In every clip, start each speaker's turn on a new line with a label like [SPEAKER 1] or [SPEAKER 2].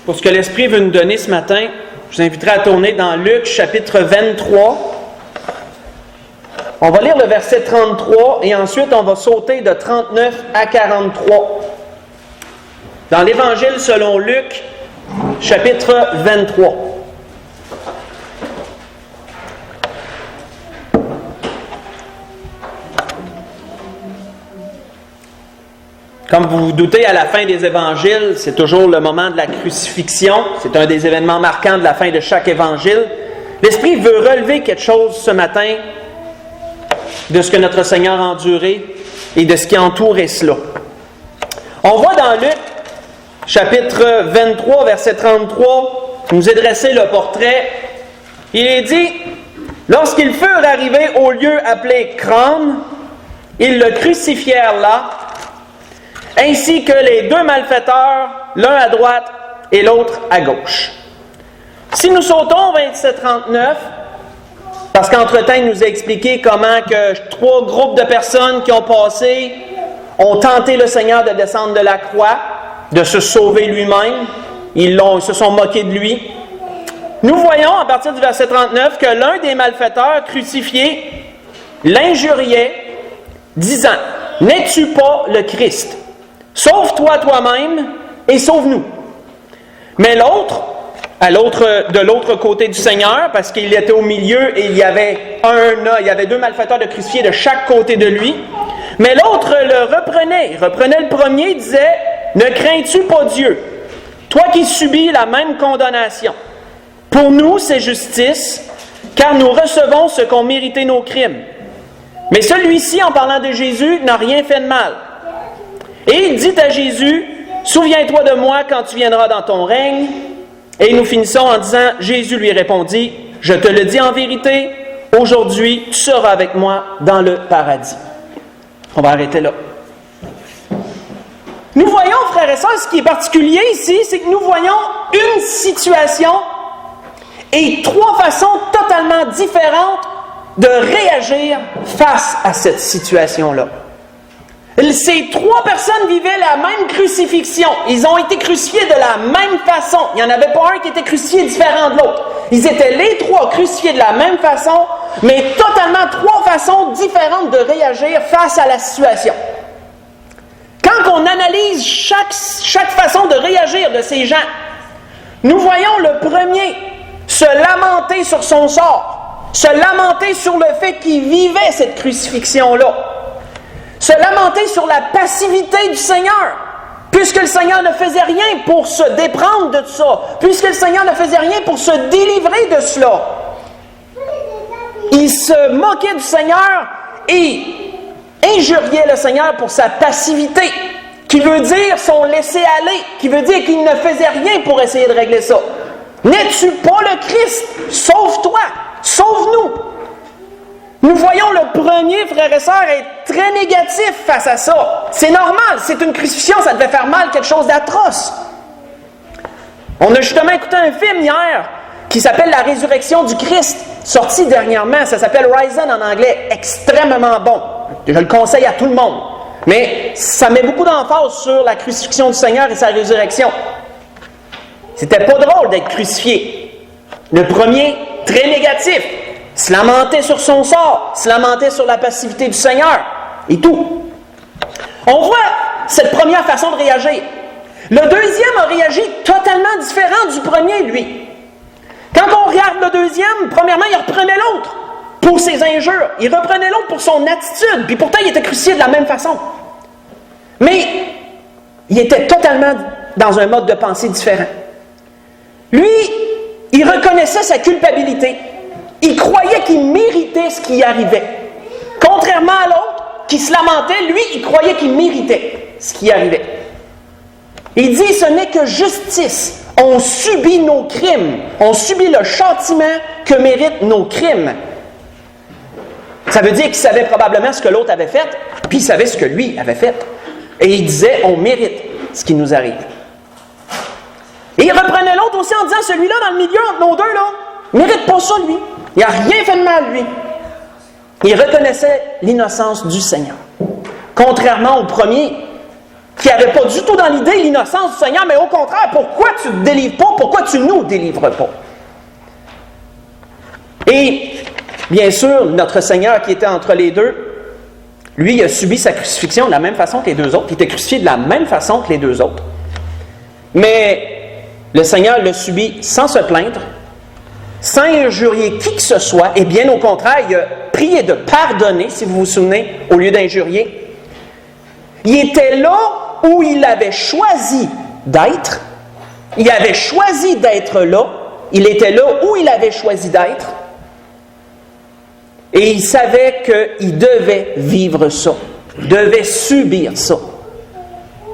[SPEAKER 1] pour ce que l'Esprit veut nous donner ce matin, je vous inviterai à tourner dans Luc, chapitre 23. On va lire le verset 33 et ensuite on va sauter de 39 à 43. Dans l'Évangile selon Luc, chapitre 23. Comme vous vous doutez, à la fin des évangiles, c'est toujours le moment de la crucifixion. C'est un des événements marquants de la fin de chaque évangile. L'Esprit veut relever quelque chose ce matin de ce que notre Seigneur a enduré et de ce qui entourait cela. On voit dans Luc, chapitre 23, verset 33, nous est dressé le portrait. Il est dit, « Lorsqu'ils furent arrivés au lieu appelé Crâne, ils le crucifièrent là, ainsi que les deux malfaiteurs, l'un à droite et l'autre à gauche. » Si nous sautons 27-39, parce qu'entre-temps, il nous a expliqué comment que 3 groupes de personnes qui ont passé ont tenté le Seigneur de descendre de la croix, de se sauver lui-même. Ils se sont moqués de lui. Nous voyons, à partir du verset 39, que l'un des malfaiteurs crucifiés l'injuriait, disant, « N'es-tu pas le Christ? Sauve-toi toi-même et sauve-nous. » Mais l'autre, de l'autre côté du Seigneur, parce qu'il était au milieu et il y avait 2 malfaiteurs de crucifiés de chaque côté de lui, mais l'autre le reprenait. Il reprenait le premier et disait, « Ne crains-tu pas Dieu, toi qui subis la même condamnation? Pour nous, c'est justice, car nous recevons ce qu'ont mérité nos crimes. » Mais celui-ci, en parlant de Jésus, n'a rien fait de mal. Et il dit à Jésus, « Souviens-toi de moi quand tu viendras dans ton règne. » Et nous finissons en disant, Jésus lui répondit, « Je te le dis en vérité, aujourd'hui tu seras avec moi dans le paradis. » On va arrêter là. Nous voyons, frères et sœurs, ce qui est particulier ici, c'est que nous voyons une situation et 3 façons totalement différentes de réagir face à cette situation-là. Ces 3 personnes vivaient la même crucifixion. Ils ont été crucifiés de la même façon. Il n'y en avait pas un qui était crucifié différent de l'autre. Ils étaient les 3 crucifiés de la même façon, mais totalement 3 façons différentes de réagir face à la situation. Quand on analyse chaque façon de réagir de ces gens, nous voyons le premier se lamenter sur son sort, se lamenter sur le fait qu'il vivait cette crucifixion-là. Se lamenter sur la passivité du Seigneur, puisque le Seigneur ne faisait rien pour se déprendre de ça, puisque le Seigneur ne faisait rien pour se délivrer de cela. Il se moquait du Seigneur et injuriait le Seigneur pour sa passivité, qui veut dire son laisser-aller, qui veut dire qu'il ne faisait rien pour essayer de régler ça. N'es-tu pas le Christ? Sauve-toi! Sauve-nous! Nous voyons le premier, frère et sœur, être très négatif face à ça. C'est normal, c'est une crucifixion, ça devait faire mal, quelque chose d'atroce. On a justement écouté un film hier qui s'appelle La résurrection du Christ, sorti dernièrement, ça s'appelle Risen en anglais, extrêmement bon. Je le conseille à tout le monde. Mais ça met beaucoup d'emphase sur la crucifixion du Seigneur et sa résurrection. C'était pas drôle d'être crucifié. Le premier, très négatif. Se lamentait sur son sort, se lamentait sur la passivité du Seigneur, et tout. On voit cette première façon de réagir. Le deuxième a réagi totalement différent du premier, lui. Quand on regarde le deuxième, premièrement, il reprenait l'autre pour ses injures. Il reprenait l'autre pour son attitude, puis pourtant il était crucifié de la même façon. Mais il était totalement dans un mode de pensée différent. Lui, il reconnaissait sa culpabilité. Il croyait qu'il méritait ce qui arrivait. Contrairement à l'autre, qui se lamentait, lui, il croyait qu'il méritait ce qui arrivait. Il dit, ce n'est que justice. On subit nos crimes. On subit le châtiment que méritent nos crimes. Ça veut dire qu'il savait probablement ce que l'autre avait fait, puis il savait ce que lui avait fait. Et il disait, on mérite ce qui nous arrive. Et il reprenait l'autre aussi en disant, celui-là dans le milieu entre nos deux, là, mérite pas ça, lui. Il n'a rien fait de mal, lui. Il reconnaissait l'innocence du Seigneur. Contrairement au premier, qui n'avait pas du tout dans l'idée l'innocence du Seigneur, mais au contraire, pourquoi tu ne te délivres pas? Pourquoi tu ne nous délivres pas? Et, bien sûr, notre Seigneur qui était entre les deux, lui, il a subi sa crucifixion de la même façon que les deux autres. Il était crucifié de la même façon que les deux autres. Mais le Seigneur l'a subi sans se plaindre, sans injurier qui que ce soit, et bien au contraire, il a prié de pardonner, si vous vous souvenez, au lieu d'injurier. Il était là où il avait choisi d'être. Il avait choisi d'être là. Il était là où il avait choisi d'être. Et il savait qu'il devait vivre ça. Il devait subir ça.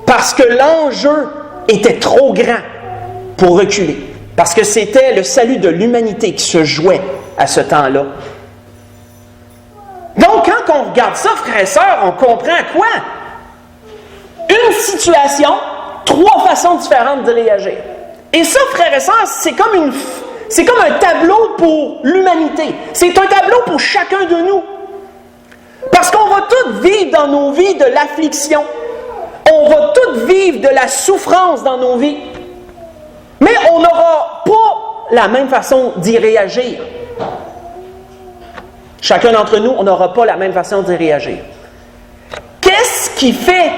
[SPEAKER 1] Parce que l'enjeu était trop grand pour reculer. Parce que c'était le salut de l'humanité qui se jouait à ce temps-là. Donc, quand on regarde ça, frères et sœurs, on comprend quoi? Une situation, trois façons différentes de réagir. Et ça, frères et sœurs, c'est comme un tableau pour l'humanité. C'est un tableau pour chacun de nous. Parce qu'on va tous vivre dans nos vies de l'affliction. On va tous vivre de la souffrance dans nos vies. Mais on n'aura pas la même façon d'y réagir. Chacun d'entre nous, on n'aura pas la même façon d'y réagir. Qu'est-ce qui fait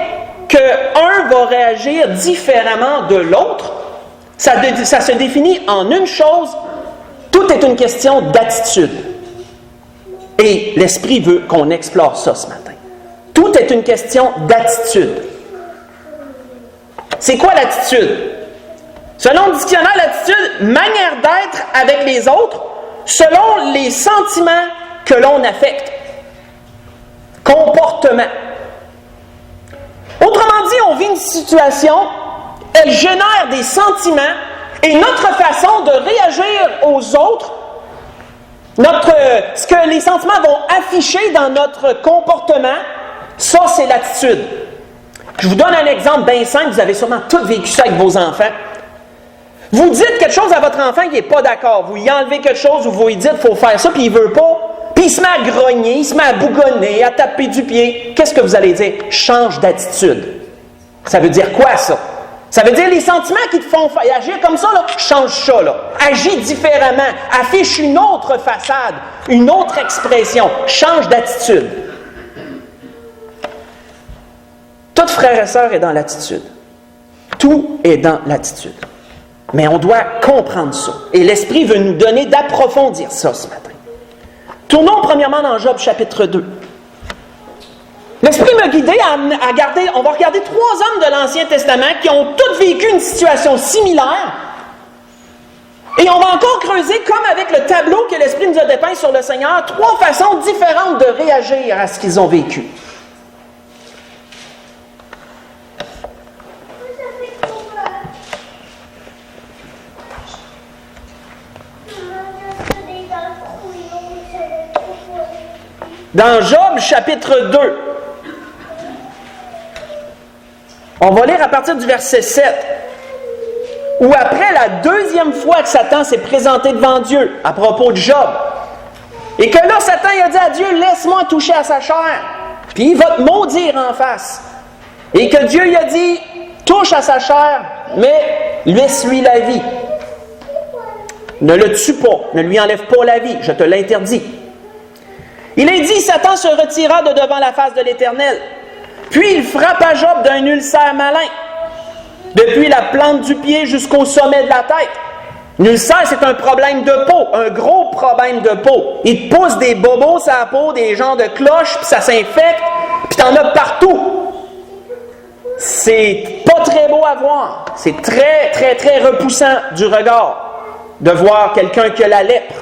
[SPEAKER 1] qu'un va réagir différemment de l'autre? Ça se définit en une chose, tout est une question d'attitude. Et l'Esprit veut qu'on explore ça ce matin. Tout est une question d'attitude. C'est quoi l'attitude? Selon le dictionnaire, l'attitude, manière d'être avec les autres, selon les sentiments que l'on affecte. Comportement. Autrement dit, on vit une situation, elle génère des sentiments, et notre façon de réagir aux autres, ce que les sentiments vont afficher dans notre comportement, ça c'est l'attitude. Je vous donne un exemple bien simple, vous avez sûrement tous vécu ça avec vos enfants. Vous dites quelque chose à votre enfant qui n'est pas d'accord, vous y enlevez quelque chose ou vous lui dites « il faut faire ça » puis il ne veut pas, puis il se met à grogner, il se met à bougonner, à taper du pied. Qu'est-ce que vous allez dire? Change d'attitude. Ça veut dire quoi ça? Ça veut dire les sentiments qui te font agir comme ça, là, change ça. Là. Agis différemment. Affiche une autre façade, une autre expression. Change d'attitude. Tout frère et sœur est dans l'attitude. Tout est dans l'attitude. Mais on doit comprendre ça. Et l'Esprit veut nous donner d'approfondir ça ce matin. Tournons premièrement dans Job chapitre 2. L'Esprit m'a guidé à regarder, on va regarder 3 hommes de l'Ancien Testament qui ont tous vécu une situation similaire. Et on va encore creuser, comme avec le tableau que l'Esprit nous a dépeint sur le Seigneur, 3 façons différentes de réagir à ce qu'ils ont vécu. Dans Job chapitre 2, on va lire à partir du verset 7, où après la deuxième fois que Satan s'est présenté devant Dieu à propos de Job, et que là Satan il a dit à Dieu, laisse-moi toucher à sa chair, puis il va te maudire en face, et que Dieu il a dit, touche à sa chair, mais laisse-lui la vie. Ne le tue pas, ne lui enlève pas la vie, je te l'interdis. Il est dit, Satan se retira de devant la face de l'Éternel. Puis il frappa Job d'un ulcère malin, depuis la plante du pied jusqu'au sommet de la tête. L'ulcère, c'est un problème de peau, un gros problème de peau. Il te pousse des bobos sur la peau, des genres de cloches, puis ça s'infecte, puis t'en as partout. C'est pas très beau à voir. C'est très, très, très repoussant du regard de voir quelqu'un qui a la lèpre.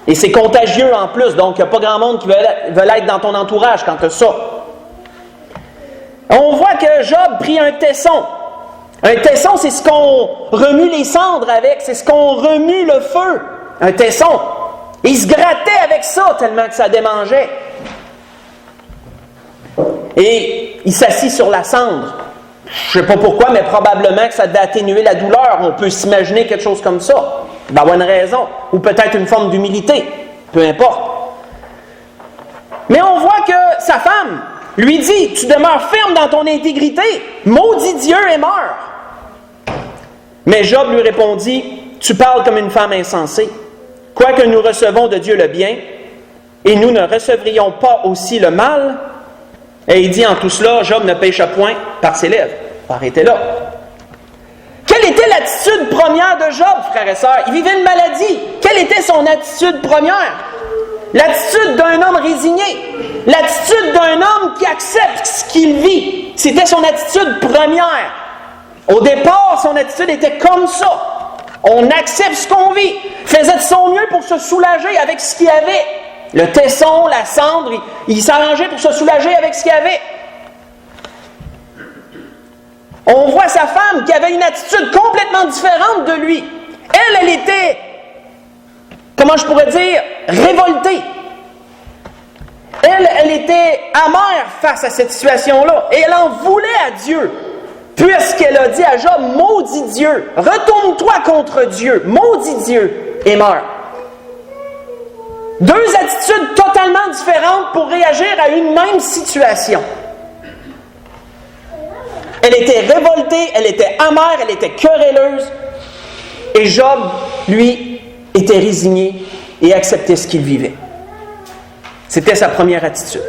[SPEAKER 1] Et c'est contagieux en plus, donc il n'y a pas grand monde qui veut être dans ton entourage quand tu as ça. On voit que Job prit un tesson. Un tesson, c'est ce qu'on remue les cendres avec, c'est ce qu'on remue le feu. Un tesson. Et il se grattait avec ça tellement que ça démangeait. Et il s'assit sur la cendre. Je ne sais pas pourquoi, mais probablement que ça devait atténuer la douleur. On peut s'imaginer quelque chose comme ça. Il va avoir une raison. Ou peut-être une forme d'humilité. Peu importe. Mais on voit que sa femme, lui dit, tu demeures ferme dans ton intégrité, maudis Dieu et meurs. Mais Job lui répondit, tu parles comme une femme insensée. Quoique nous recevons de Dieu le bien, et nous ne recevrions pas aussi le mal. Et il dit en tout cela, Job ne pécha point par ses lèvres. Arrêtez là. Quelle était l'attitude première de Job, frères et sœurs? Il vivait une maladie. Quelle était son attitude première? L'attitude d'un homme résigné. L'attitude d'un homme qui accepte ce qu'il vit. C'était son attitude première. Au départ, son attitude était comme ça. On accepte ce qu'on vit. Faisait de son mieux pour se soulager avec ce qu'il avait. Le tesson, la cendre, il s'arrangeait pour se soulager avec ce qu'il avait. On voit sa femme qui avait une attitude complètement différente de lui. Elle était, comment je pourrais dire, révoltée. Elle était amère face à cette situation-là. Et elle en voulait à Dieu. Puisqu'elle a dit à Job, maudit Dieu, retourne-toi contre Dieu, maudit Dieu et meurs. Deux attitudes totalement différentes pour réagir à une même situation. Elle était révoltée, elle était amère, elle était querelleuse. Et Job, lui, était résigné et acceptait ce qu'il vivait. C'était sa première attitude.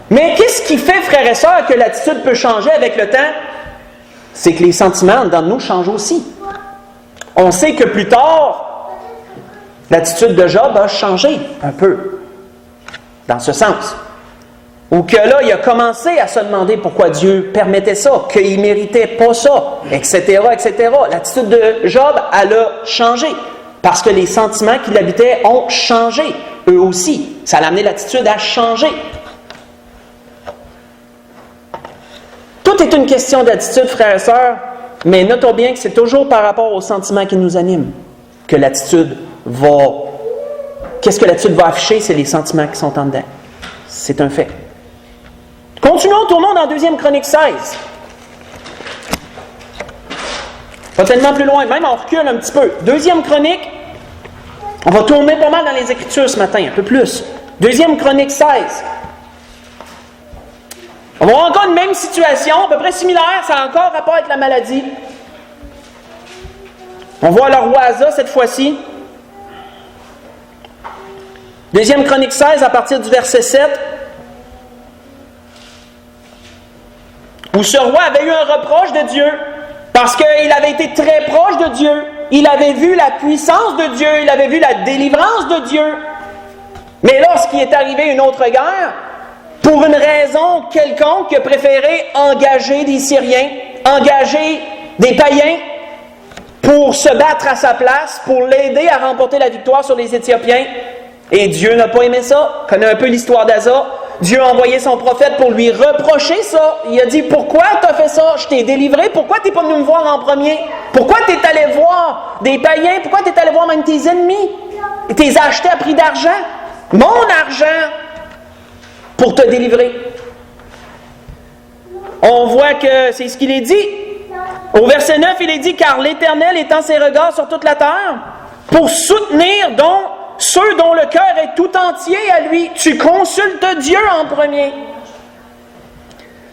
[SPEAKER 1] Mais qu'est-ce qui fait, frères et sœurs, que l'attitude peut changer avec le temps? C'est que les sentiments dans nous changent aussi. On sait que plus tard, l'attitude de Job a changé un peu, dans ce sens. Ou que là, il a commencé à se demander pourquoi Dieu permettait ça, qu'il ne méritait pas ça, etc., etc. L'attitude de Job, elle a changé, parce que les sentiments qui l'habitaient ont changé, eux aussi. Ça a amené l'attitude à changer. Tout est une question d'attitude, frères et sœurs, mais notons bien que c'est toujours par rapport aux sentiments qui nous animent que l'attitude va... Qu'est-ce que l'attitude va afficher? C'est les sentiments qui sont en dedans. C'est un fait. Continuons, tournons dans 2 Chroniques 16. Pas tellement plus loin, même on recule un petit peu. 2 Chronique, on va tourner pas mal dans les Écritures ce matin, un peu plus. 2 Chronique 16. On va avoir encore une même situation, à peu près similaire, ça a encore rapport avec la maladie. On voit le roi Asa cette fois-ci. 2 Chronique 16, à partir du verset 7. Où ce roi avait eu un reproche de Dieu, parce qu'il avait été très proche de Dieu. Il avait vu la puissance de Dieu, il avait vu la délivrance de Dieu. Mais lorsqu'il est arrivé une autre guerre, pour une raison quelconque, il a préféré engager des Syriens, engager des païens pour se battre à sa place, pour l'aider à remporter la victoire sur les Éthiopiens. Et Dieu n'a pas aimé ça. On connaît un peu l'histoire d'Asa. Dieu a envoyé son prophète pour lui reprocher ça. Il a dit, pourquoi tu as fait ça? Je t'ai délivré. Pourquoi tu n'es pas venu me voir en premier? Pourquoi tu es allé voir des païens? Pourquoi tu es allé voir même tes ennemis? Et tu les as achetés à prix d'argent. Mon argent! Pour te délivrer. On voit que c'est ce qu'il est dit. Au verset 9, il est dit, car l'Éternel étend ses regards sur toute la terre pour soutenir donc ceux dont le cœur est tout entier à lui. Tu consultes Dieu en premier.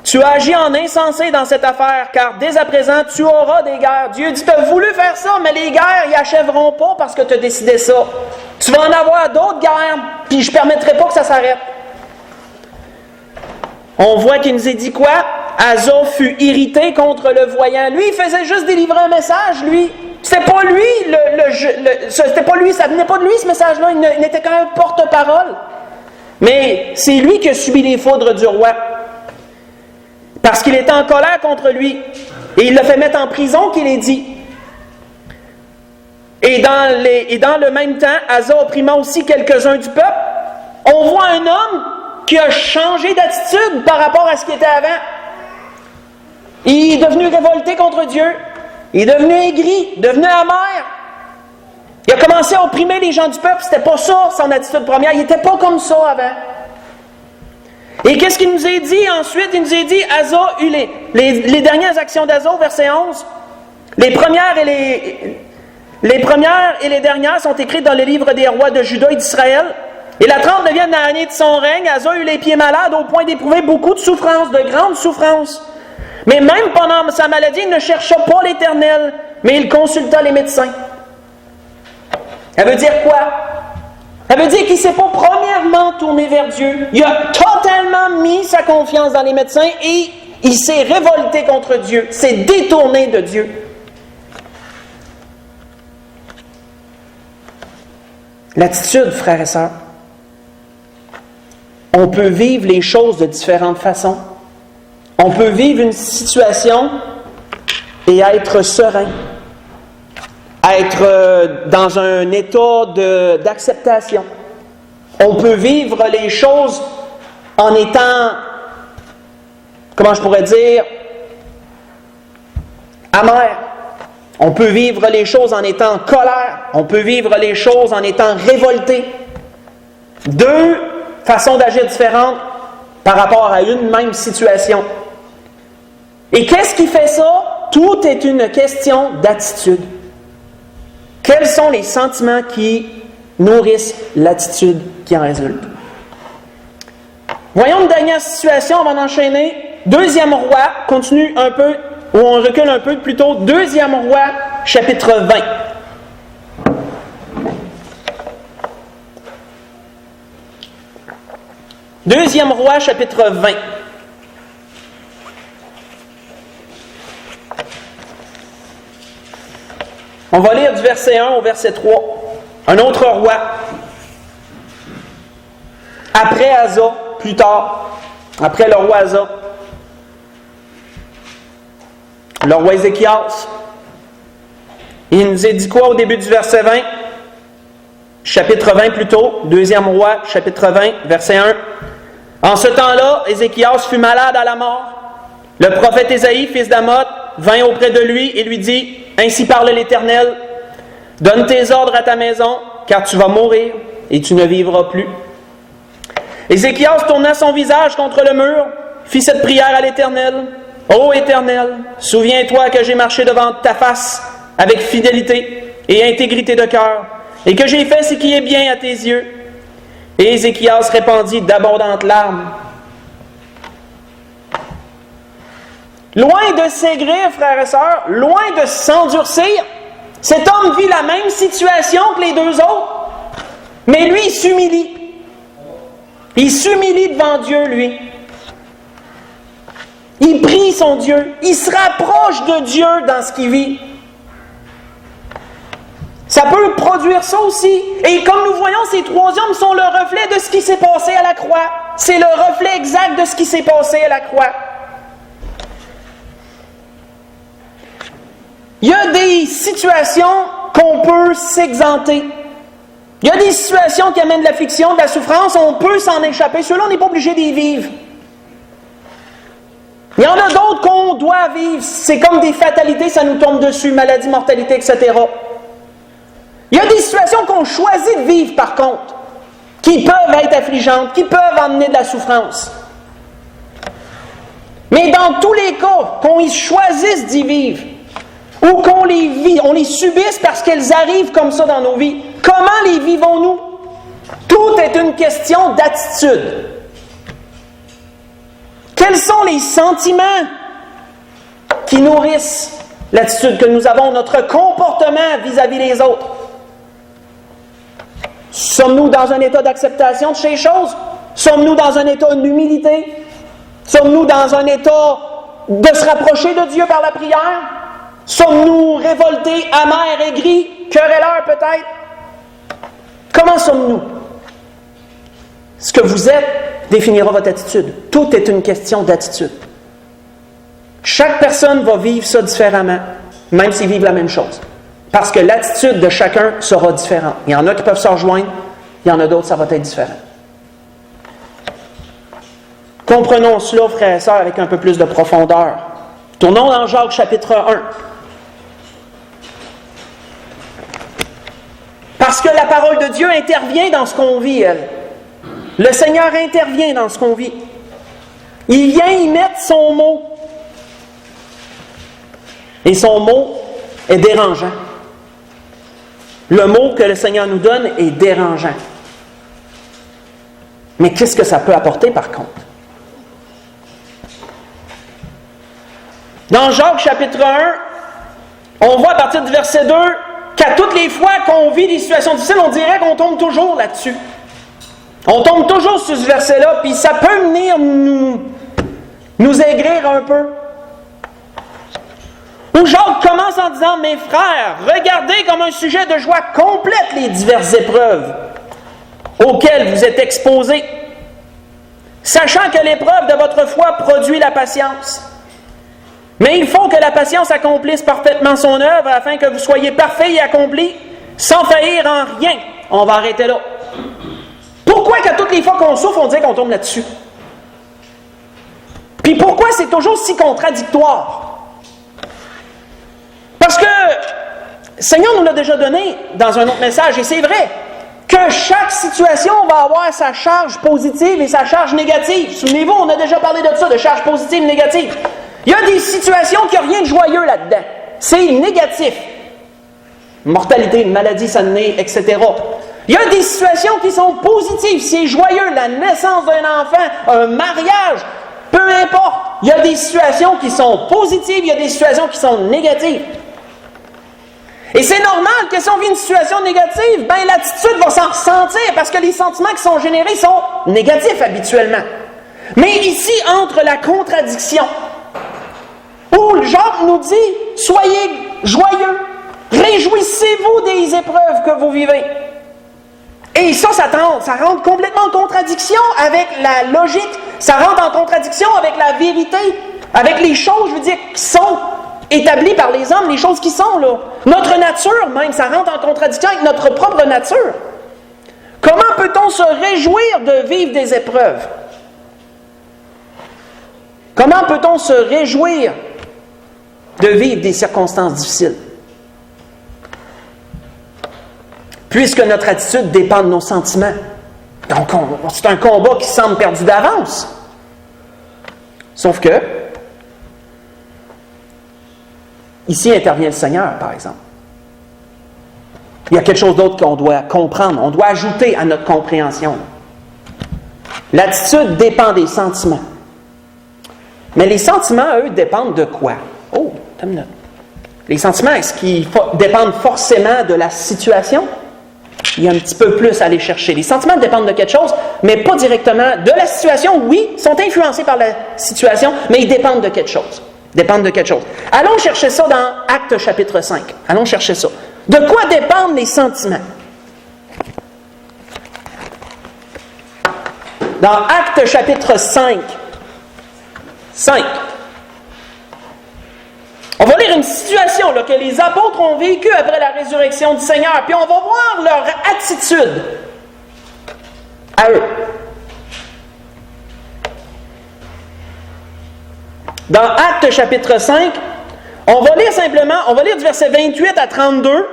[SPEAKER 1] Tu agis en insensé dans cette affaire, car dès à présent, tu auras des guerres. Dieu dit, tu as voulu faire ça, mais les guerres, ils achèveront pas parce que tu as décidé ça. Tu vas en avoir d'autres guerres, puis je ne permettrai pas que ça s'arrête. On voit qu'il nous est dit quoi? Asa fut irrité contre le voyant. Lui, il faisait juste délivrer un message, lui. C'était pas lui, c'était pas lui, ça venait pas de lui, ce message-là. Il n'était qu'un porte-parole. Mais c'est lui qui a subi les foudres du roi. Parce qu'il était en colère contre lui. Et il l'a fait mettre en prison, qu'il est dit. Et dans le même temps, Asa opprimant aussi quelques-uns du peuple. On voit un homme qui a changé d'attitude par rapport à ce qu'il était avant. Il est devenu révolté contre Dieu. Il est devenu aigri, devenu amer. Il a commencé à opprimer les gens du peuple. C'était pas ça, son attitude première. Il n'était pas comme ça avant. Et qu'est-ce qu'il nous est dit ensuite? Il nous est dit, Asa eut les dernières actions d'Asa, verset 11. Les premières et les dernières sont écrites dans le livre des rois de Juda et d'Israël. Et la 39e année de son règne, Asa eut les pieds malades au point d'éprouver beaucoup de souffrances, de grandes souffrances. Mais même pendant sa maladie, il ne chercha pas l'Éternel, mais il consulta les médecins. Elle veut dire quoi? Elle veut dire qu'il ne s'est pas premièrement tourné vers Dieu. Il a totalement mis sa confiance dans les médecins et il s'est révolté contre Dieu, s'est détourné de Dieu. L'attitude, frères et sœurs. On peut vivre les choses de différentes façons. On peut vivre une situation et être serein, être dans un état d'acceptation. On peut vivre les choses en étant, comment je pourrais dire, amer. On peut vivre les choses en étant en colère. On peut vivre les choses en étant révolté. Deux façons d'agir différentes par rapport à une même situation. Et qu'est-ce qui fait ça? Tout est une question d'attitude. Quels sont les sentiments qui nourrissent l'attitude qui en résulte? Voyons une dernière situation avant d'enchaîner. Deuxième roi, continue un peu, ou on recule un peu plutôt. Deuxième roi, chapitre 20. Deuxième roi, chapitre 20. On va lire du verset 1 au verset 3. Un autre roi, après Asa, plus tard, après le roi Asa, le roi Ézéchias, il nous a dit quoi au début du verset 20? Chapitre 20 plutôt, deuxième roi, chapitre 20, verset 1. En ce temps-là, Ézéchias fut malade à la mort. Le prophète Ésaïe, fils d'Amoth, vint auprès de lui et lui dit, « Ainsi parle l'Éternel, donne tes ordres à ta maison, car tu vas mourir et tu ne vivras plus. » Ézéchias tourna son visage contre le mur, fit cette prière à l'Éternel. « Ô Éternel, souviens-toi que j'ai marché devant ta face avec fidélité et intégrité de cœur, et que j'ai fait ce qui est bien à tes yeux. » Et Ézéchias répandit d'abondantes larmes. Loin de s'aigrir, frères et sœurs, loin de s'endurcir, cet homme vit la même situation que les deux autres, mais lui, il s'humilie. Il s'humilie devant Dieu, lui. Il prie son Dieu. Il se rapproche de Dieu dans ce qu'il vit. Ça peut produire ça aussi. Et comme nous voyons, ces trois hommes sont le reflet de ce qui s'est passé à la croix. C'est le reflet exact de ce qui s'est passé à la croix. Il y a des situations qu'on peut s'exenter. Il y a des situations qui amènent de l'affliction, de la souffrance, on peut s'en échapper. Ceux-là, on n'est pas obligé d'y vivre. Il y en a d'autres qu'on doit vivre. C'est comme des fatalités, ça nous tombe dessus, maladie, mortalité, etc. Il y a des situations qu'on choisit de vivre, par contre, qui peuvent être affligeantes, qui peuvent amener de la souffrance. Mais dans tous les cas, qu'on y choisisse d'y vivre, ou qu'on les vit, on les subisse parce qu'elles arrivent comme ça dans nos vies, comment les vivons-nous? Tout est une question d'attitude. Quels sont les sentiments qui nourrissent l'attitude que nous avons, notre comportement vis-à-vis des autres? Sommes-nous dans un état d'acceptation de ces choses? Sommes-nous dans un état d'humilité? Sommes-nous dans un état de se rapprocher de Dieu par la prière? Sommes-nous révoltés, amers, aigris, querelleurs peut-être? Comment sommes-nous? Ce que vous êtes définira votre attitude. Tout est une question d'attitude. Chaque personne va vivre ça différemment, même s'ils vivent la même chose. Parce que l'attitude de chacun sera différente. Il y en a qui peuvent se rejoindre, il y en a d'autres, ça va être différent. Comprenons cela, frères et sœurs, avec un peu plus de profondeur. Tournons dans Jacques chapitre 1. Parce que la parole de Dieu intervient dans ce qu'on vit, elle. Le Seigneur intervient dans ce qu'on vit. Il vient y mettre son mot. Et son mot est dérangeant. Le mot que le Seigneur nous donne est dérangeant. Mais qu'est-ce que ça peut apporter par contre? Dans Jacques chapitre 1, on voit à partir du verset 2 qu'à toutes les fois qu'on vit des situations difficiles, on dirait qu'on tombe toujours là-dessus. On tombe toujours sur ce verset-là, puis ça peut venir nous aigrir un peu. Où Jacques commence en disant « Mes frères, regardez comme un sujet de joie complète les diverses épreuves auxquelles vous êtes exposés, sachant que l'épreuve de votre foi produit la patience. Mais il faut que la patience accomplisse parfaitement son œuvre afin que vous soyez parfaits et accomplis, sans faillir en rien. » On va arrêter là. Pourquoi qu'à toutes les fois qu'on souffre, on dit qu'on tombe là-dessus? Puis pourquoi c'est toujours si contradictoire? Parce que le Seigneur nous l'a déjà donné dans un autre message, et c'est vrai que chaque situation va avoir sa charge positive et sa charge négative. Souvenez-vous, on a déjà parlé de ça, de charge positive et négative. Il y a des situations qui n'ont rien de joyeux là-dedans. C'est négatif. Mortalité, maladie, santé, etc. Il y a des situations qui sont positives, c'est joyeux, la naissance d'un enfant, un mariage, peu importe. Il y a des situations qui sont positives, il y a des situations qui sont négatives. Et c'est normal que si on vit une situation négative, ben l'attitude va s'en ressentir parce que les sentiments qui sont générés sont négatifs habituellement. Mais ici, entre la contradiction, où Jacques nous dit « Soyez joyeux, réjouissez-vous des épreuves que vous vivez. » Et ça rentre complètement en contradiction avec la logique, ça rentre en contradiction avec la vérité, avec les choses, qui sont établies par les hommes, les choses qui sont là. Notre nature même, ça rentre en contradiction avec notre propre nature. Comment peut-on se réjouir de vivre des épreuves? Comment peut-on se réjouir de vivre des circonstances difficiles? Puisque notre attitude dépend de nos sentiments. Donc, c'est un combat qui semble perdu d'avance. Sauf que, ici intervient le Seigneur, par exemple. Il y a quelque chose d'autre qu'on doit comprendre, on doit ajouter à notre compréhension. L'attitude dépend des sentiments. Mais les sentiments, eux, dépendent de quoi? Oh, attends une minute. Les sentiments, est-ce qu'ils dépendent forcément de la situation? Il y a un petit peu plus à aller chercher. Les sentiments dépendent de quelque chose, mais pas directement de la situation. Oui, ils sont influencés par la situation, mais ils dépendent de quelque chose. Allons chercher ça dans Actes chapitre 5. Allons chercher ça. De quoi dépendent les sentiments? Dans Actes chapitre 5. On va lire une situation là, que les apôtres ont vécue après la résurrection du Seigneur, puis on va voir leur attitude à eux. Dans Actes chapitre 5, on va lire du verset 28 à 32,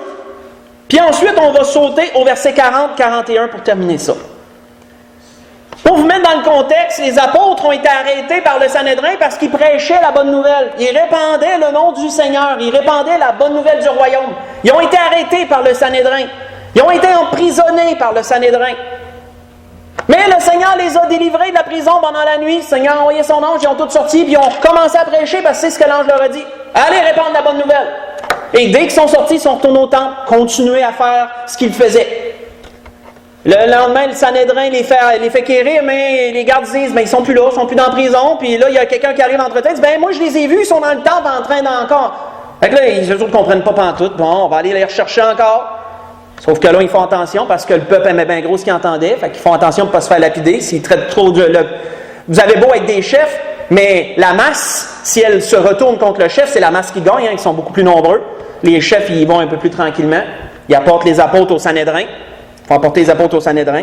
[SPEAKER 1] puis ensuite on va sauter au verset 40-41 pour terminer ça. Pour vous mettre dans le contexte, les apôtres ont été arrêtés par le Sanhédrin parce qu'ils prêchaient la bonne nouvelle. Ils répandaient le nom du Seigneur. Ils répandaient la bonne nouvelle du royaume. Ils ont été arrêtés par le Sanhédrin. Ils ont été emprisonnés par le Sanhédrin. Mais le Seigneur les a délivrés de la prison pendant la nuit. Le Seigneur a envoyé son ange, ils ont tous sorti, puis ils ont recommencé à prêcher parce que c'est ce que l'ange leur a dit. Allez répandre la bonne nouvelle. Et dès qu'ils sont sortis, ils sont retournés au temple, continuer à faire ce qu'ils faisaient. Le lendemain, le Sanhédrin les fait quérir, mais les gardes disent, ils sont plus là, ils sont plus dans la prison, puis là, il y a quelqu'un qui arrive entre-temps, il dit, moi je les ai vus, ils sont dans le temple en train d'encore. Fait que là, les autres ne comprennent pas pantoute, bon, on va aller les rechercher encore. Sauf que là, ils font attention, parce que le peuple aimait bien gros ce qu'ils entendaient, fait qu'ils font attention pour ne pas se faire lapider, s'ils traitent trop Vous avez beau être des chefs, mais la masse, si elle se retourne contre le chef, c'est la masse qui gagne, ils sont beaucoup plus nombreux. Les chefs, ils y vont un peu plus tranquillement. Ils apportent les apôtres au Sanhédrin. Il faut apporter les apôtres au Sanhédrin.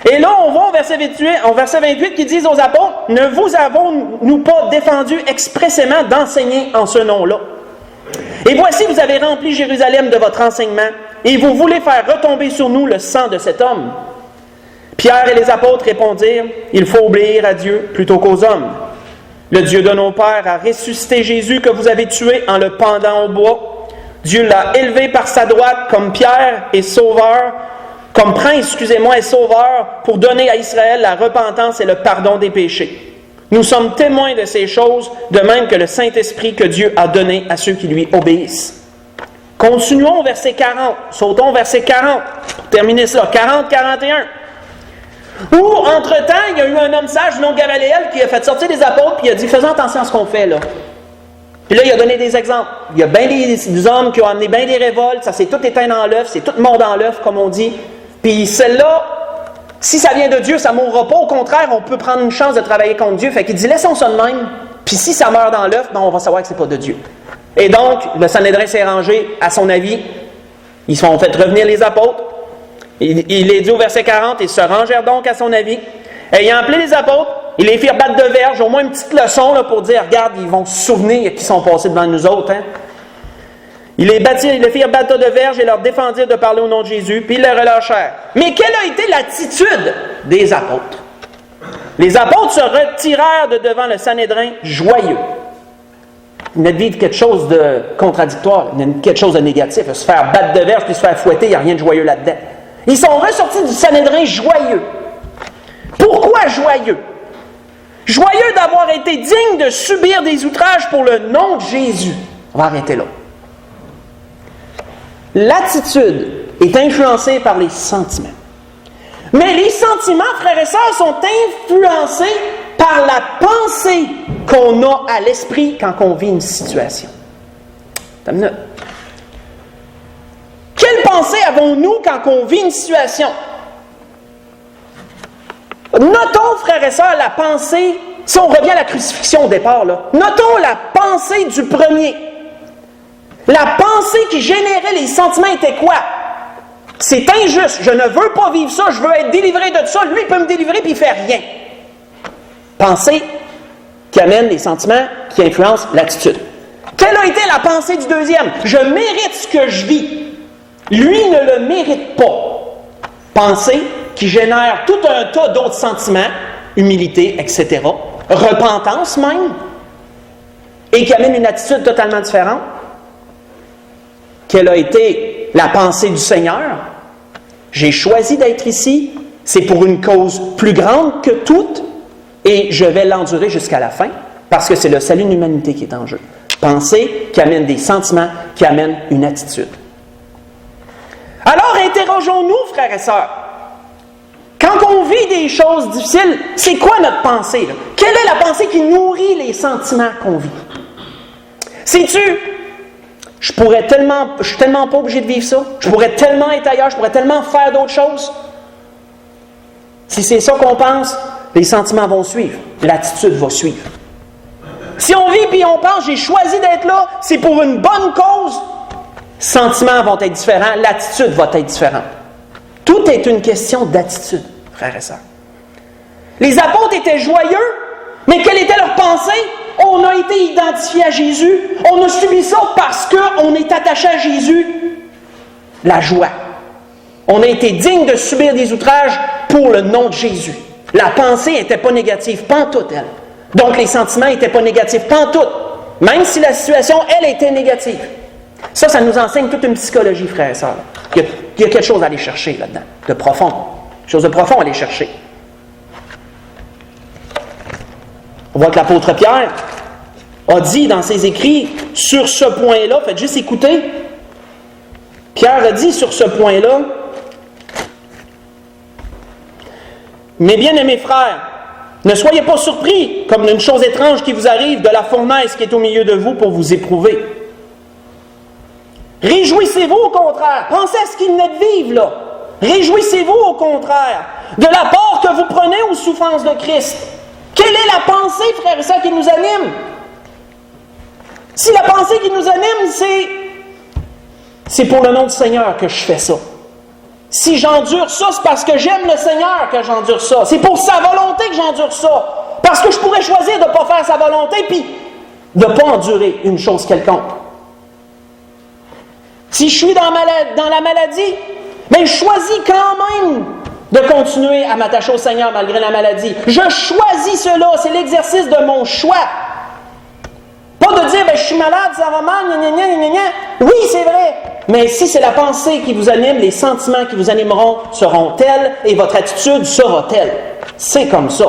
[SPEAKER 1] Et là, on voit au verset 28 qui disent aux apôtres, « Ne vous avons-nous pas défendu expressément d'enseigner en ce nom-là? Et voici, vous avez rempli Jérusalem de votre enseignement, et vous voulez faire retomber sur nous le sang de cet homme. » Pierre et les apôtres répondirent, « Il faut obéir à Dieu plutôt qu'aux hommes. Le Dieu de nos pères a ressuscité Jésus que vous avez tué en le pendant au bois. Dieu l'a élevé par sa droite comme Pierre et sauveur, comme prince, et sauveur, pour donner à Israël la repentance et le pardon des péchés. Nous sommes témoins de ces choses, de même que le Saint-Esprit que Dieu a donné à ceux qui lui obéissent. Continuons au verset 40. Sautons au verset 40 pour terminer ça. 40-41. Où, entre-temps, il y a eu un homme sage, nom Gamaliel, qui a fait sortir des apôtres, puis il a dit, faisons attention à ce qu'on fait, là. Puis là, il a donné des exemples. Il y a bien des hommes qui ont amené bien des révoltes, ça s'est tout éteint dans l'œuf, c'est tout mort dans l'œuf, comme on dit. Puis celle-là, si ça vient de Dieu, ça ne mourra pas. Au contraire, on peut prendre une chance de travailler contre Dieu. Fait qu'il dit, laissons ça de même. Puis si ça meurt dans l'œuf, ben on va savoir que ce n'est pas de Dieu. Et donc, le Sanhédrin s'est rangé à son avis. Ils se sont fait revenir les apôtres. Il est dit au verset 40, ils se rangèrent donc à son avis. Ayant appelé les apôtres, ils les firent battre de verge, au moins une petite leçon là, pour dire, regarde, ils vont se souvenir qu'ils sont passés devant nous autres. Hein? Ils les firent battre de verge et leur défendirent de parler au nom de Jésus, puis ils les relâchèrent. Mais quelle a été l'attitude des apôtres? Les apôtres se retirèrent de devant le Sanhédrin joyeux. Ils ne vivent quelque chose de contradictoire, quelque chose de négatif. Se faire battre de verge puis se faire fouetter, il n'y a rien de joyeux là-dedans. Ils sont ressortis du Sanhédrin joyeux. Pourquoi joyeux? Joyeux d'avoir été dignes de subir des outrages pour le nom de Jésus. On va arrêter là. L'attitude est influencée par les sentiments. Mais les sentiments, frères et sœurs, sont influencés par la pensée qu'on a à l'esprit quand on vit une situation. Quelle pensée avons-nous quand on vit une situation? Notons, frères et sœurs, la pensée, si on revient à la crucifixion au départ, là, notons la pensée du premier. La pensée qui générait les sentiments était quoi? C'est injuste, je ne veux pas vivre ça, je veux être délivré de ça, lui il peut me délivrer puis il ne fait rien. Pensée qui amène les sentiments qui influencent l'attitude. Quelle a été la pensée du deuxième? Je mérite ce que je vis. Lui ne le mérite pas. Pensée qui génère tout un tas d'autres sentiments, humilité, etc., repentance même, et qui amène une attitude totalement différente. Quelle a été la pensée du Seigneur? J'ai choisi d'être ici, c'est pour une cause plus grande que toute, et je vais l'endurer jusqu'à la fin, parce que c'est le salut de l'humanité qui est en jeu. Pensée qui amène des sentiments, qui amène une attitude. Alors, interrogeons-nous, frères et sœurs. Quand on vit des choses difficiles, c'est quoi notre pensée? Là? Quelle est la pensée qui nourrit les sentiments qu'on vit? Sais-tu, je suis tellement pas obligé de vivre ça. Je pourrais tellement être ailleurs, je pourrais tellement faire d'autres choses. Si c'est ça qu'on pense, les sentiments vont suivre. L'attitude va suivre. Si on vit et on pense, j'ai choisi d'être là, c'est pour une bonne cause, sentiments vont être différents, l'attitude va être différente. Tout est une question d'attitude, frères et sœurs. Les apôtres étaient joyeux, mais quelle était leur pensée? On a été identifié à Jésus, on a subi ça parce qu'on est attaché à Jésus. La joie. On a été digne de subir des outrages pour le nom de Jésus. La pensée n'était pas négative, pantoute, elle. Donc les sentiments n'étaient pas négatifs, pantoute. Même si la situation, elle, était négative. Ça nous enseigne toute une psychologie, frères et sœurs. Il y a quelque chose à aller chercher là-dedans, de profond. Quelque chose de profond à aller chercher. On voit que l'apôtre Pierre a dit dans ses écrits sur ce point-là, faites juste écouter. Pierre a dit sur ce point-là, « Mes bien-aimés frères, ne soyez pas surpris, comme une chose étrange qui vous arrive, de la fournaise qui est au milieu de vous pour vous éprouver. Réjouissez-vous au contraire. Pensez à ce qu'ils venait de vivre là. Réjouissez-vous au contraire de la part que vous prenez aux souffrances de Christ. » Quelle est la pensée, frères et sœurs, qui nous anime? Si la pensée qui nous anime, c'est pour le nom du Seigneur que je fais ça. Si j'endure ça, c'est parce que j'aime le Seigneur que j'endure ça. C'est pour sa volonté que j'endure ça. Parce que je pourrais choisir de ne pas faire sa volonté, puis de ne pas endurer une chose quelconque. Si je suis dans la maladie, mais je choisis quand même de continuer à m'attacher au Seigneur malgré la maladie. Je choisis cela, c'est l'exercice de mon choix. Pas Pas de dire, je suis malade, ça va mal, gna, gna, gna, gna, gna. Oui, c'est vrai. Mais si c'est la pensée qui vous anime, les sentiments qui vous animeront seront tels et votre attitude sera telle. C'est comme ça.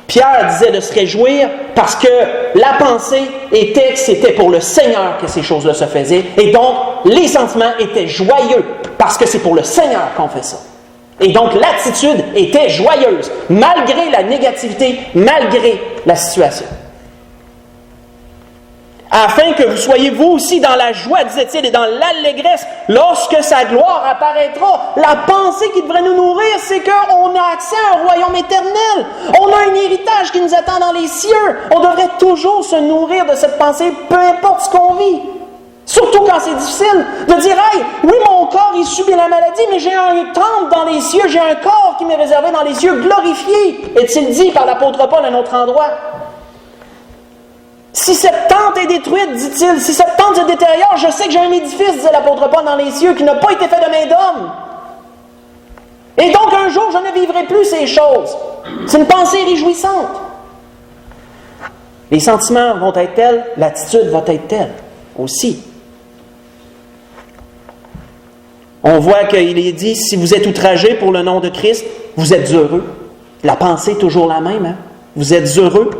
[SPEAKER 1] Pierre disait de se réjouir parce que la pensée était que c'était pour le Seigneur que ces choses-là se faisaient. Et donc, les sentiments étaient joyeux parce que c'est pour le Seigneur qu'on fait ça. Et donc, l'attitude était joyeuse, malgré la négativité, malgré la situation. Afin que vous soyez vous aussi dans la joie, disait-il, et dans l'allégresse, lorsque sa gloire apparaîtra. La pensée qui devrait nous nourrir, c'est qu'on a accès à un royaume éternel. On a un héritage qui nous attend dans les cieux. On devrait toujours se nourrir de cette pensée, peu importe ce qu'on vit. Surtout quand c'est difficile, de dire « Hey, oui, mon corps, il subit la maladie, mais j'ai un temple dans les cieux, j'ai un corps qui m'est réservé dans les cieux, glorifié. » Est-il dit par l'apôtre Paul à un autre endroit. Si cette tente est détruite, dit-il, si cette tente se détériore, je sais que j'ai un édifice, disait l'apôtre Paul, dans les cieux, qui n'a pas été fait de main d'homme. Et donc un jour, je ne vivrai plus ces choses. C'est une pensée réjouissante. Les sentiments vont être tels, l'attitude va être telle aussi. On voit qu'il est dit, si vous êtes outragés pour le nom de Christ, vous êtes heureux. La pensée est toujours la même. Hein? Vous êtes heureux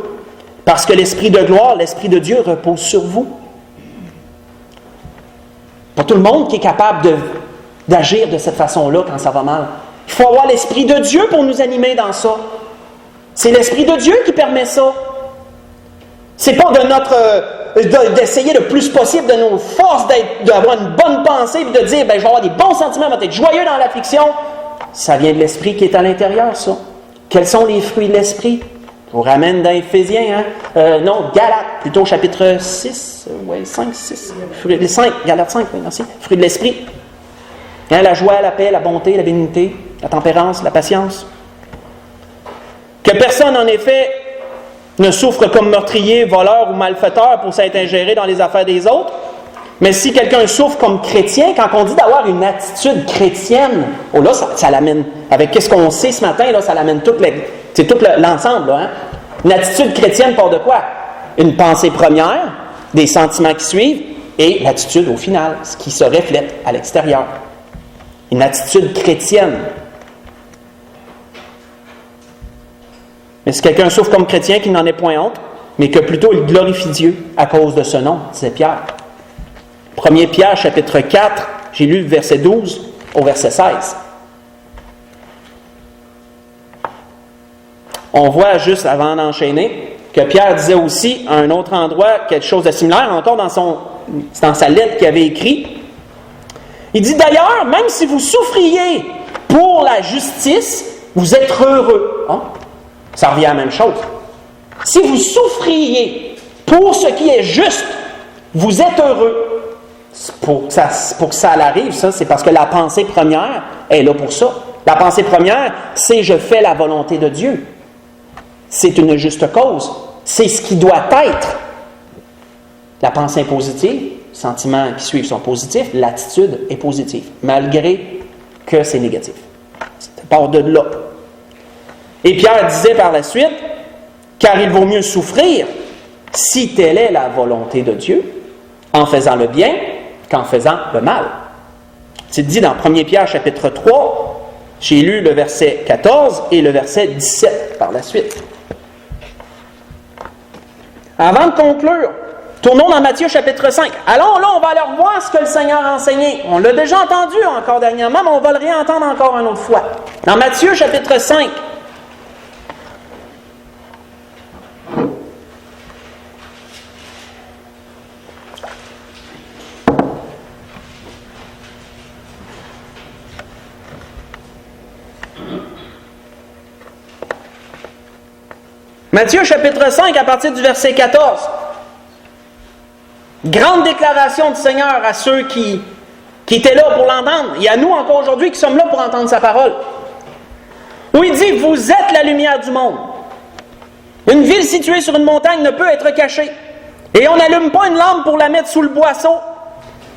[SPEAKER 1] parce que l'Esprit de gloire, l'Esprit de Dieu repose sur vous. Pas tout le monde qui est capable d'agir de cette façon-là quand ça va mal. Il faut avoir l'Esprit de Dieu pour nous animer dans ça. C'est l'Esprit de Dieu qui permet ça. C'est pas de notre... d'essayer le plus possible de nos forces d'avoir une bonne pensée et de dire, je vais avoir des bons sentiments, je vais être joyeux dans l'affliction. Ça vient de l'Esprit qui est à l'intérieur, ça. Quels sont les fruits de l'Esprit? Je vous ramène dans Éphésiens, Galates, plutôt chapitre 6, 5, 6, 5, Galates 5, merci. Fruits de l'Esprit. La joie, la paix, la bonté, la bénignité, la tempérance, la patience. Que personne, en effet, ne souffre comme meurtrier, voleur ou malfaiteur pour s'être ingéré dans les affaires des autres. Mais si quelqu'un souffre comme chrétien, quand on dit d'avoir une attitude chrétienne, là, ça l'amène, avec ce qu'on sait ce matin, là, ça l'amène c'est tout l'ensemble. Là, hein? Une attitude chrétienne part de quoi? Une pensée première, des sentiments qui suivent, et l'attitude au final, ce qui se reflète à l'extérieur. Une attitude chrétienne. Mais si quelqu'un souffre comme chrétien, qu'il n'en ait point honte, mais que plutôt il glorifie Dieu à cause de ce nom, disait Pierre. 1 Pierre, chapitre 4, j'ai lu le verset 12 au verset 16. On voit juste avant d'enchaîner que Pierre disait aussi à un autre endroit quelque chose de similaire, encore dans sa lettre qu'il avait écrite. Il dit d'ailleurs, même si vous souffriez pour la justice, vous êtes heureux. Hein? Ça revient à la même chose. Si vous souffriez pour ce qui est juste, vous êtes heureux. Pour que ça arrive, ça, c'est parce que la pensée première est là pour ça. La pensée première, c'est « je fais la volonté de Dieu ». C'est une juste cause. C'est ce qui doit être. La pensée est positive, les sentiments qui suivent sont positifs, l'attitude est positive, malgré que c'est négatif. Ça part de là. Et Pierre disait par la suite, « Car il vaut mieux souffrir, si telle est la volonté de Dieu, en faisant le bien qu'en faisant le mal. » C'est dit dans 1 Pierre chapitre 3, j'ai lu le verset 14 et le verset 17 par la suite. Avant de conclure, tournons dans Matthieu chapitre 5. Allons là, on va aller revoir ce que le Seigneur a enseigné. On l'a déjà entendu encore dernièrement, mais on va le réentendre encore une autre fois. Dans Matthieu chapitre 5, Matthieu chapitre 5, à partir du verset 14. Grande déclaration du Seigneur à ceux qui étaient là pour l'entendre, et à nous encore aujourd'hui qui sommes là pour entendre sa parole. Où il dit, vous êtes la lumière du monde. Une ville située sur une montagne ne peut être cachée. Et on n'allume pas une lampe pour la mettre sous le boisseau,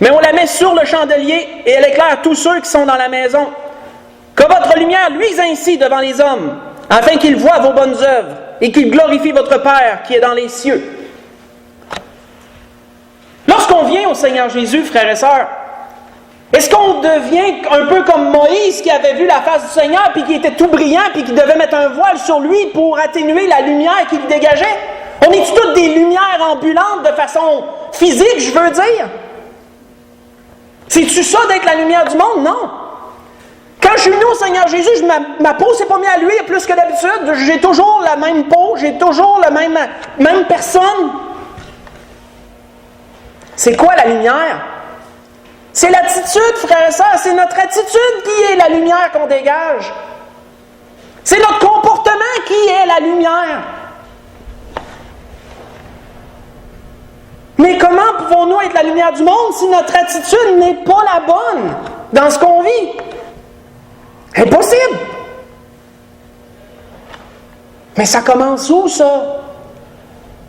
[SPEAKER 1] mais on la met sur le chandelier et elle éclaire tous ceux qui sont dans la maison. Que votre lumière luise ainsi devant les hommes, afin qu'ils voient vos bonnes œuvres et qu'il glorifie votre Père qui est dans les cieux. Lorsqu'on vient au Seigneur Jésus, frères et sœurs, est-ce qu'on devient un peu comme Moïse qui avait vu la face du Seigneur puis qui était tout brillant puis qui devait mettre un voile sur lui pour atténuer la lumière qu'il dégageait? On est toutes des lumières ambulantes de façon physique, je veux dire? C'est-tu ça d'être la lumière du monde? Non. Quand je suis venu au Seigneur Jésus, ma peau s'est pas mise à luire plus que d'habitude. J'ai toujours la même peau, j'ai toujours la même personne. C'est quoi la lumière? C'est l'attitude, frères et sœurs, c'est notre attitude qui est la lumière qu'on dégage. C'est notre comportement qui est la lumière. Mais comment pouvons-nous être la lumière du monde si notre attitude n'est pas la bonne dans ce qu'on vit? Impossible! Mais ça commence où, ça?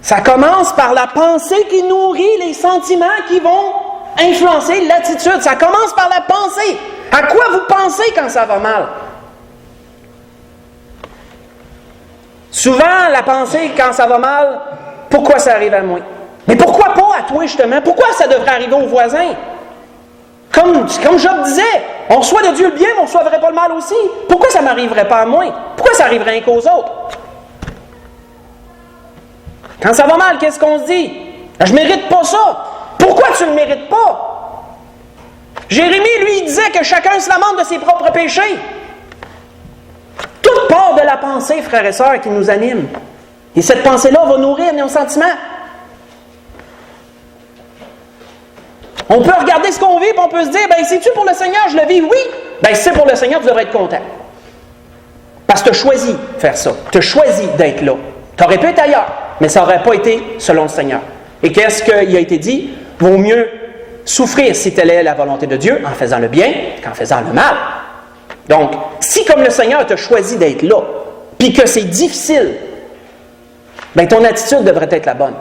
[SPEAKER 1] Ça commence par la pensée qui nourrit les sentiments qui vont influencer l'attitude. Ça commence par la pensée. À quoi vous pensez quand ça va mal? Souvent, la pensée, quand ça va mal, pourquoi ça arrive à moi? Mais pourquoi pas à toi, justement? Pourquoi ça devrait arriver aux voisins? Comme Job disait, on reçoit de Dieu le bien, mais on ne recevrait pas le mal aussi. Pourquoi ça ne m'arriverait pas à moi? Pourquoi ça arriverait rien qu'aux autres? Quand ça va mal, qu'est-ce qu'on se dit? Je ne mérite pas ça. Pourquoi tu ne le mérites pas? Jérémie, lui, il disait que chacun se lamente de ses propres péchés. Tout part de la pensée, frères et sœurs, qui nous anime. Et cette pensée-là va nourrir nos sentiments. On peut regarder ce qu'on vit et on peut se dire, ben c'est-tu pour le Seigneur, je le vis? Oui. Ben si c'est pour le Seigneur, tu devrais être content. Parce que tu as choisi de faire ça. Tu as choisi d'être là. Tu aurais pu être ailleurs, mais ça n'aurait pas été selon le Seigneur. Et qu'est-ce qu'il a été dit? Vaut mieux souffrir si telle est la volonté de Dieu en faisant le bien qu'en faisant le mal. Donc, si comme le Seigneur t'a choisi d'être là, puis que c'est difficile, ben ton attitude devrait être la bonne.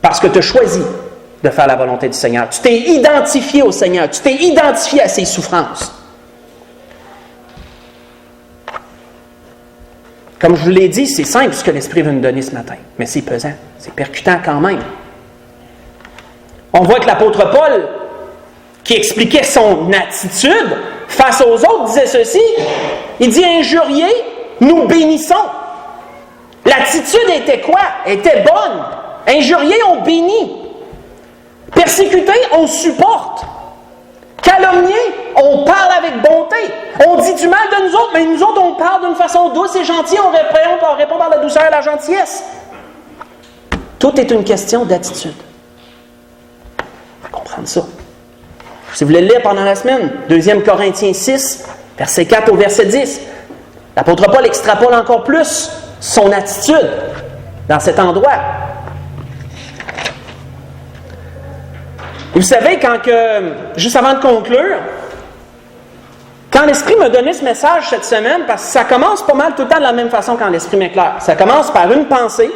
[SPEAKER 1] Parce que tu as choisi de faire la volonté du Seigneur. Tu t'es identifié au Seigneur. Tu t'es identifié à ses souffrances. Comme je vous l'ai dit, c'est simple ce que l'Esprit veut nous donner ce matin. Mais c'est pesant. C'est percutant quand même. On voit que l'apôtre Paul, qui expliquait son attitude face aux autres, disait ceci. Il dit, injuriés, nous bénissons. L'attitude était quoi? Elle était bonne. Injuriés, on bénit. Persécutés, on supporte. Calomniés, on parle avec bonté. On dit du mal de nous autres, mais nous autres, on parle d'une façon douce et gentille. On répond par la douceur et la gentillesse. Tout est une question d'attitude. Il faut comprendre ça. Si vous voulez le lire pendant la semaine, 2 Corinthiens 6, verset 4 au verset 10, l'apôtre Paul extrapole encore plus son attitude dans cet endroit. Vous savez, juste avant de conclure, quand l'Esprit m'a donné ce message cette semaine, parce que ça commence pas mal tout le temps de la même façon quand l'Esprit m'éclaire. Ça commence par une pensée,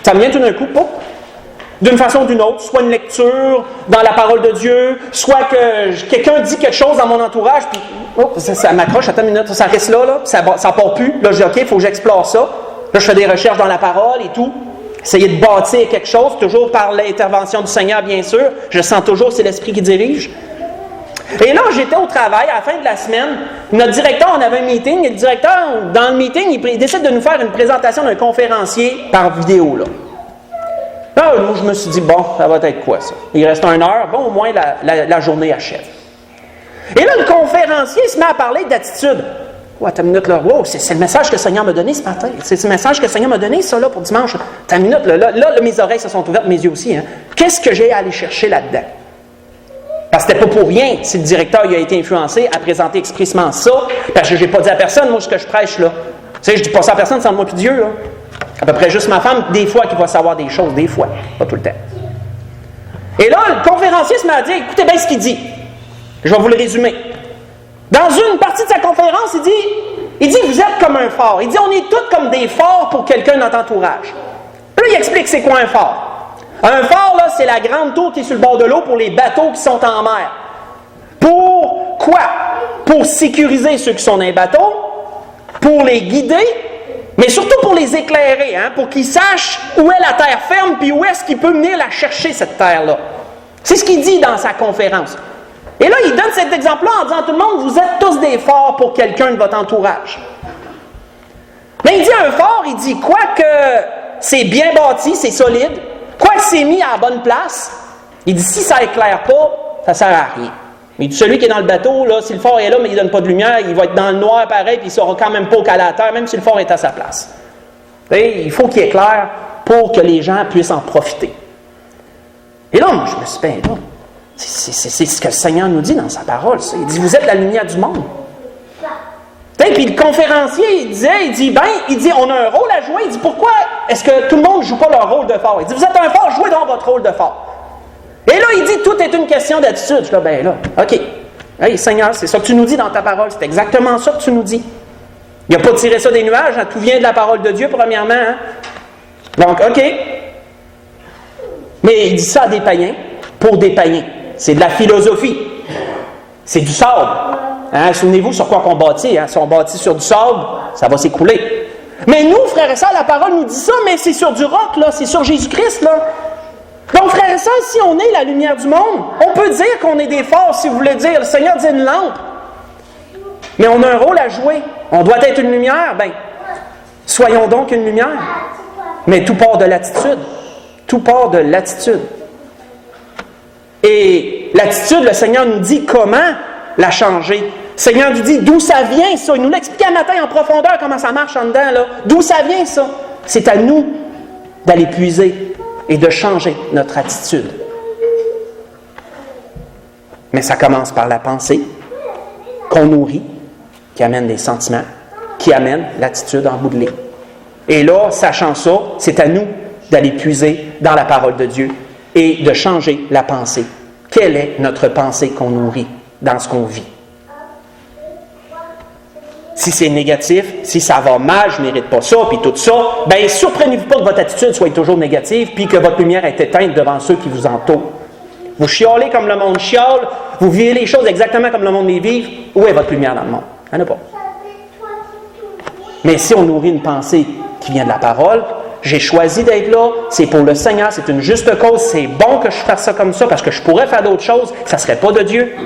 [SPEAKER 1] ça me vient tout d'un coup, d'une façon ou d'une autre, soit une lecture dans la parole de Dieu, soit que quelqu'un dit quelque chose dans mon entourage, puis ça m'accroche, attends une minute, ça reste là ça part plus. Là, je dis, OK, il faut que j'explore ça. Là, je fais des recherches dans la parole et tout. Essayer de bâtir quelque chose, toujours par l'intervention du Seigneur, bien sûr. Je sens toujours que c'est l'Esprit qui dirige. Et là, j'étais au travail, à la fin de la semaine. Notre directeur, on avait un meeting, et le directeur, dans le meeting, il décide de nous faire une présentation d'un conférencier par vidéo, là. Là, moi, je me suis dit, bon, ça va être quoi, ça? Il reste 1 heure, bon, au moins, la journée achève. Et là, le conférencier se met à parler d'attitude. Ouais, t'as une minute là. Wow, c'est le message que le Seigneur m'a donné ce matin. C'est le message que le Seigneur m'a donné, ça, là, pour dimanche. T'as une minute là. Là, mes oreilles se sont ouvertes, mes yeux aussi. Hein. Qu'est-ce que j'ai à aller chercher là-dedans? Parce que c'était pas pour rien si le directeur il a été influencé à présenter expressément ça, parce que j'ai pas dit à personne, moi, ce que je prêche, là. Tu sais, je dis pas ça à personne sans moi puis Dieu, là. À peu près juste ma femme, des fois, qui va savoir des choses, des fois, pas tout le temps. Et là, le conférencier se m'a dit, écoutez bien ce qu'il dit. Je vais vous le résumer. Dans une partie de sa conférence, il dit, vous êtes comme un phare. Il dit, on est tous comme des phares pour quelqu'un de notre entourage. Là, il explique c'est quoi un phare. Un phare, là, c'est la grande tour qui est sur le bord de l'eau pour les bateaux qui sont en mer. Pour quoi? Pour sécuriser ceux qui sont dans les bateaux, pour les guider Mais surtout pour les éclairer, pour qu'ils sachent où est la terre ferme, puis où est-ce qu'il peut venir la chercher, cette terre-là. C'est ce qu'il dit dans sa conférence. Et là, il donne cet exemple-là en disant à tout le monde, vous êtes tous des forts pour quelqu'un de votre entourage. Mais il dit un fort, il dit, quoi que c'est bien bâti, c'est solide, quoi que c'est mis à la bonne place, il dit, si ça éclaire pas, ça sert à rien. Il dit, celui qui est dans le bateau, là, si le fort est là, mais il ne donne pas de lumière, il va être dans le noir pareil, puis il ne saura quand même pas caler à la terre, même si le fort est à sa place. Et il faut qu'il éclaire pour que les gens puissent en profiter. Et là, moi, je me suis dit, ben là, c'est ce que le Seigneur nous dit dans sa parole. Ça. Il dit, vous êtes la lumière du monde. Et puis le conférencier, il dit, on a un rôle à jouer. Il dit, pourquoi est-ce que tout le monde ne joue pas leur rôle de fort? Il dit, vous êtes un fort, jouez donc votre rôle de fort. Et là, il dit, tout est une question d'attitude. Je dis, ben là, OK. Hey, Seigneur, c'est ça que tu nous dis dans ta parole. C'est exactement ça que tu nous dis. Il n'a pas tiré ça des nuages. Tout vient de la parole de Dieu, premièrement. Donc, OK. Mais il dit ça à des païens, pour des païens. C'est de la philosophie. C'est du sable. Souvenez-vous sur quoi on bâtit. Si on bâtit sur du sable, ça va s'écrouler. Mais nous, frères et sœurs, la parole nous dit ça, mais c'est sur du roc, là. C'est sur Jésus-Christ, là. Donc, frères et sœurs, si on est la lumière du monde, on peut dire qu'on est des forts, si vous voulez dire. Le Seigneur dit une lampe. Mais on a un rôle à jouer. On doit être une lumière. Ben, soyons donc une lumière. Mais tout part de l'attitude. Tout part de l'attitude. Et l'attitude, le Seigneur nous dit comment la changer. Le Seigneur nous dit d'où ça vient, ça. Il nous l'expliquait un matin en profondeur comment ça marche en dedans, là. D'où ça vient, ça? C'est à nous d'aller puiser et de changer notre attitude. Mais ça commence par la pensée qu'on nourrit, qui amène des sentiments, qui amène l'attitude en bout de ligne. Et là, sachant ça, c'est à nous d'aller puiser dans la parole de Dieu et de changer la pensée. Quelle est notre pensée qu'on nourrit dans ce qu'on vit? Si c'est négatif, si ça va mal, je ne mérite pas ça, puis tout ça, bien, surprenez-vous pas que votre attitude soit toujours négative, puis que votre lumière est éteinte devant ceux qui vous entourent. Vous chialez comme le monde chiale, vous vivez les choses exactement comme le monde les vit. Où est votre lumière dans le monde? Il n'y en a pas. Mais si on nourrit une pensée qui vient de la parole, j'ai choisi d'être là, c'est pour le Seigneur, c'est une juste cause, c'est bon que je fasse ça comme ça, parce que je pourrais faire d'autres choses, ça ne serait pas de Dieu.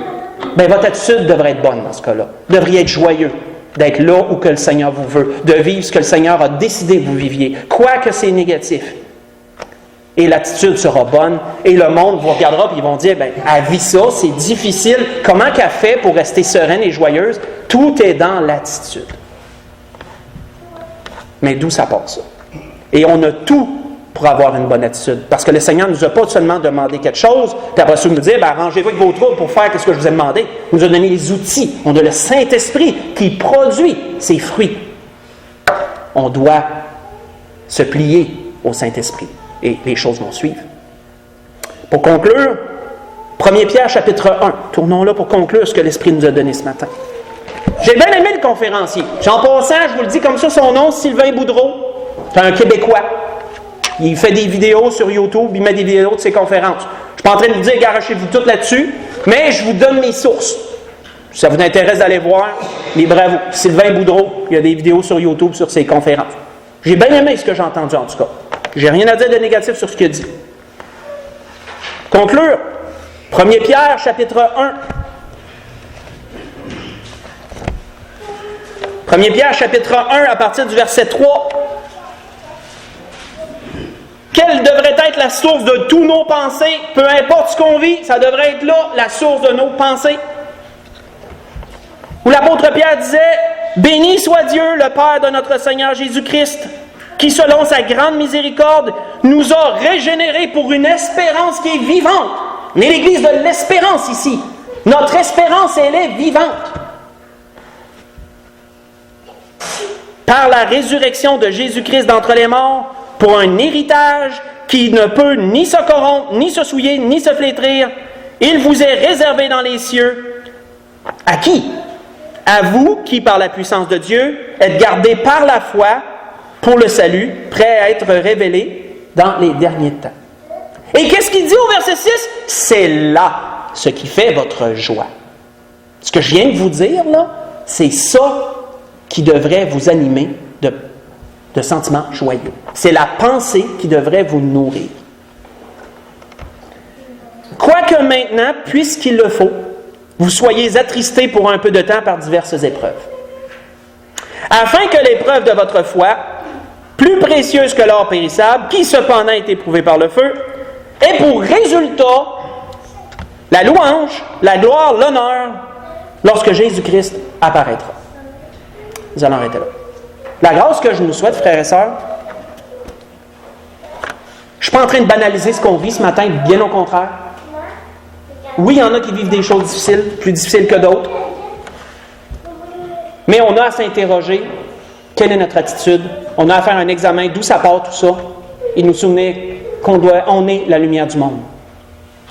[SPEAKER 1] Bien, votre attitude devrait être bonne dans ce cas-là. Vous devriez être joyeux d'être là où que le Seigneur vous veut, de vivre ce que le Seigneur a décidé que vous viviez, quoique c'est négatif. Et l'attitude sera bonne, et le monde vous regardera et ils vont dire, bien, elle vit ça, c'est difficile, comment qu'elle fait pour rester sereine et joyeuse? Tout est dans l'attitude. Mais d'où ça part, ça? Et on a tout pour avoir une bonne attitude. Parce que le Seigneur ne nous a pas seulement demandé quelque chose, puis après ça, il nous dit, arrangez-vous avec vos troubles pour faire ce que je vous ai demandé. Il nous a donné les outils. On a le Saint-Esprit qui produit ses fruits. On doit se plier au Saint-Esprit. Et les choses vont suivre. Pour conclure, 1 Pierre chapitre 1. Tournons là pour conclure ce que l'Esprit nous a donné ce matin. J'ai bien aimé le conférencier. En passant, je vous le dis comme ça, son nom, Sylvain Boudreau. C'est un Québécois. Il fait des vidéos sur YouTube, il met des vidéos de ses conférences. Je ne suis pas en train de vous dire, garochez-vous toutes là-dessus, mais je vous donne mes sources. Si ça vous intéresse d'aller voir, libre à vous. Sylvain Boudreau, il y a des vidéos sur YouTube sur ses conférences. J'ai bien aimé ce que j'ai entendu en tout cas. J'ai rien à dire de négatif sur ce qu'il a dit. Conclure, 1 Pierre, chapitre 1. 1 Pierre, chapitre 1, à partir du verset 3. Quelle devrait être la source de tous nos pensées? Peu importe ce qu'on vit, ça devrait être là, la source de nos pensées. Où l'apôtre Pierre disait, « Béni soit Dieu, le Père de notre Seigneur Jésus-Christ, qui, selon sa grande miséricorde, nous a régénérés pour une espérance qui est vivante. » On est l'Église de l'espérance ici. Notre espérance, elle est vivante. Par la résurrection de Jésus-Christ d'entre les morts, pour un héritage qui ne peut ni se corrompre, ni se souiller, ni se flétrir. Il vous est réservé dans les cieux. À qui? À vous qui, par la puissance de Dieu, êtes gardés par la foi pour le salut, prêt à être révélé dans les derniers temps. Et qu'est-ce qu'il dit au verset 6? C'est là ce qui fait votre joie. Ce que je viens de vous dire, là, c'est ça qui devrait vous animer de sentiments joyeux. C'est la pensée qui devrait vous nourrir. Quoique maintenant, puisqu'il le faut, vous soyez attristés pour un peu de temps par diverses épreuves, afin que l'épreuve de votre foi, plus précieuse que l'or périssable, qui cependant est éprouvé par le feu, ait pour résultat la louange, la gloire, l'honneur, lorsque Jésus-Christ apparaîtra. Nous allons arrêter là. La grâce que je nous souhaite, frères et sœurs, je ne suis pas en train de banaliser ce qu'on vit ce matin, bien au contraire. Oui, il y en a qui vivent des choses difficiles, plus difficiles que d'autres. Mais on a à s'interroger, quelle est notre attitude? On a à faire un examen, d'où ça part tout ça, et nous souvenir qu'on est la lumière du monde.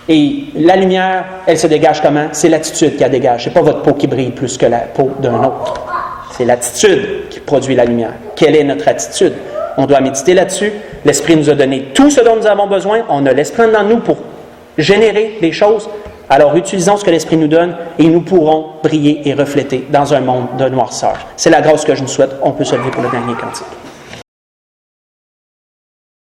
[SPEAKER 1] Et la lumière, elle se dégage comment? C'est l'attitude qui la dégage. Ce n'est pas votre peau qui brille plus que la peau d'un autre. C'est l'attitude qui produit la lumière. Quelle est notre attitude? On doit méditer là-dessus. L'Esprit nous a donné tout ce dont nous avons besoin. On a l'Esprit dans nous pour générer des choses. Alors utilisons ce que l'Esprit nous donne et nous pourrons briller et refléter dans un monde de noirceur. C'est la grâce que je nous souhaite. On peut se lever pour le dernier cantique.